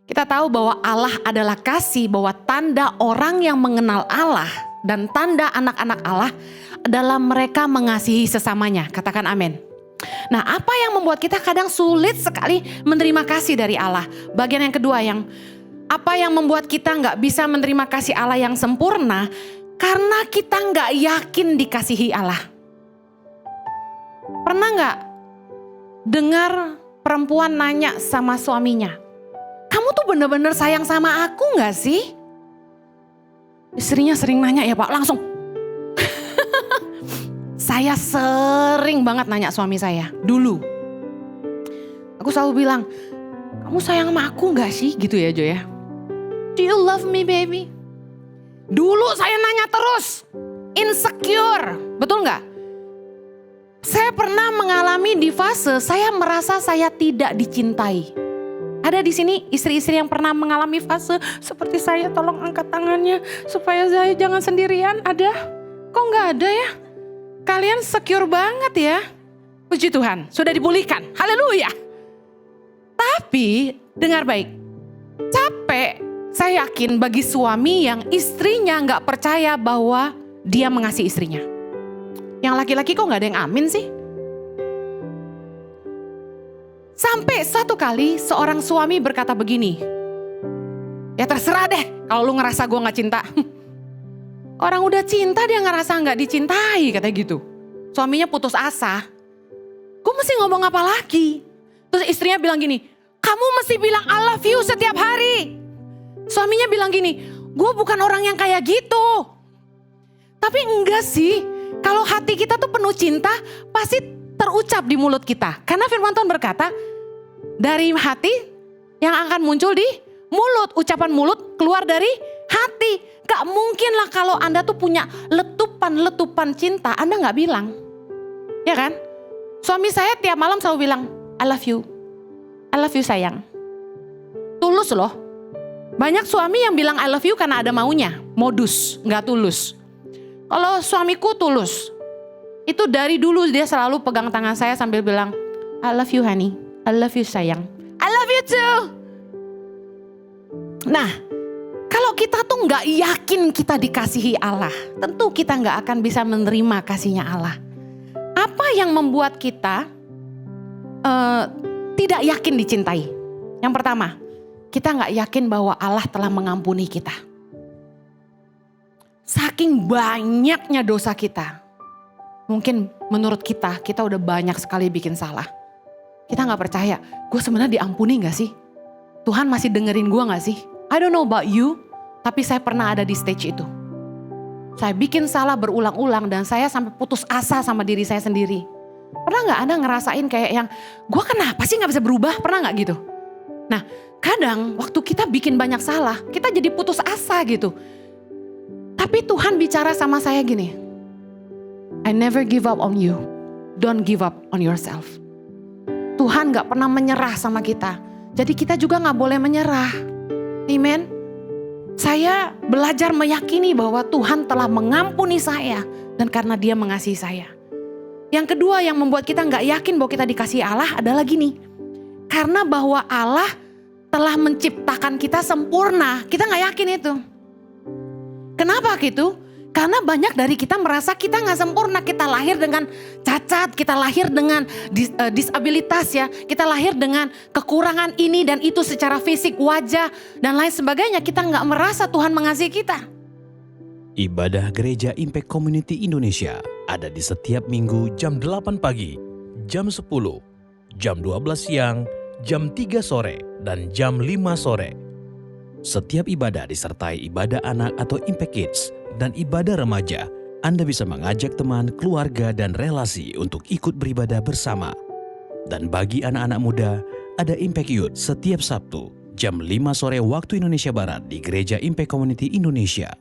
Kita tahu bahwa Allah adalah kasih, bahwa tanda orang yang mengenal Allah dan tanda anak-anak Allah adalah mereka mengasihi sesamanya. Katakan amin. Nah, apa yang membuat kita kadang sulit sekali menerima kasih dari Allah? Bagian yang kedua, apa yang membuat kita gak bisa menerima kasih Allah yang sempurna? Karena kita gak yakin dikasihi Allah. Pernah gak dengar perempuan nanya sama suaminya, "Kamu tuh bener-bener sayang sama aku gak sih?" Istrinya sering nanya, "Ya Pak," langsung. Saya sering banget nanya suami saya dulu. Aku selalu bilang, "Kamu sayang sama aku gak sih?" Gitu ya Jo ya. "Do you love me baby?" Dulu saya nanya terus, insecure, betul gak? Saya pernah mengalami di fase saya merasa saya tidak dicintai. Ada di sini istri-istri yang pernah mengalami fase seperti saya, tolong angkat tangannya supaya saya jangan sendirian. Ada? Kok gak ada ya? Kalian secure banget ya. Puji Tuhan, sudah dipulihkan. Haleluya. Tapi dengar baik, capek saya yakin bagi suami yang istrinya gak percaya bahwa dia mengasihi istrinya. Yang laki-laki kok gak ada yang amin sih? Sampai suatu kali seorang suami berkata begini, "Ya terserah deh kalau lu ngerasa gue gak cinta." Orang udah cinta dia ngerasa gak dicintai, katanya gitu. Suaminya putus asa. Gue mesti ngomong apa lagi? Terus istrinya bilang gini, "Kamu mesti bilang I love you setiap hari." Suaminya bilang gini, "Gue bukan orang yang kayak gitu." Tapi enggak sih, kalau hati kita tuh penuh cinta pasti terucap di mulut kita. Karena firman Tuhan berkata, dari hati yang akan muncul di mulut. Ucapan mulut keluar dari hati. Gak mungkin lah kalau Anda tuh punya letupan-letupan cinta, Anda gak bilang. Ya kan? Suami saya tiap malam selalu bilang, I love you sayang. Tulus loh. Banyak suami yang bilang I love you karena ada maunya. Modus, gak tulus. Kalau suamiku tulus, itu dari dulu dia selalu pegang tangan saya sambil bilang, I love you honey, I love you sayang, I love you too. Nah, kalau kita tuh gak yakin kita dikasihi Allah, tentu kita gak akan bisa menerima kasihnya Allah. Apa yang membuat kita tidak yakin dicintai? Yang pertama, kita gak yakin bahwa Allah telah mengampuni kita. Saking banyaknya dosa kita. Mungkin menurut kita udah banyak sekali bikin salah. Kita gak percaya, gue sebenarnya diampuni gak sih? Tuhan masih dengerin gue gak sih? I don't know about you, tapi saya pernah ada di stage itu. Saya bikin salah berulang-ulang dan saya sampai putus asa sama diri saya sendiri. Pernah gak Anda ngerasain kayak yang, gue kenapa sih gak bisa berubah? Pernah gak gitu? Nah, kadang waktu kita bikin banyak salah, kita jadi putus asa gitu. Tapi Tuhan bicara sama saya gini, I never give up on you, don't give up on yourself. Tuhan gak pernah menyerah sama kita, jadi kita juga gak boleh menyerah. Amen. Saya belajar meyakini bahwa Tuhan telah mengampuni saya dan karena Dia mengasihi saya. Yang kedua yang membuat kita gak yakin bahwa kita dikasihi Allah adalah gini, karena bahwa Allah telah menciptakan kita sempurna, kita gak yakin itu. Kenapa gitu? Karena banyak dari kita merasa kita gak sempurna. Kita lahir dengan cacat, kita lahir dengan disabilitas ya. Kita lahir dengan kekurangan ini dan itu secara fisik, wajah dan lain sebagainya. Kita gak merasa Tuhan mengasihi kita. Ibadah Gereja Impact Community Indonesia ada di setiap minggu jam 8 pagi, jam 10, jam 12 siang, jam 3 sore, dan jam 5 sore. Setiap ibadah disertai ibadah anak atau Impact Kids dan ibadah remaja. Anda bisa mengajak teman, keluarga, dan relasi untuk ikut beribadah bersama. Dan bagi anak-anak muda, ada Impact Youth setiap Sabtu, jam 5 sore waktu Indonesia Barat di Gereja Impact Community Indonesia.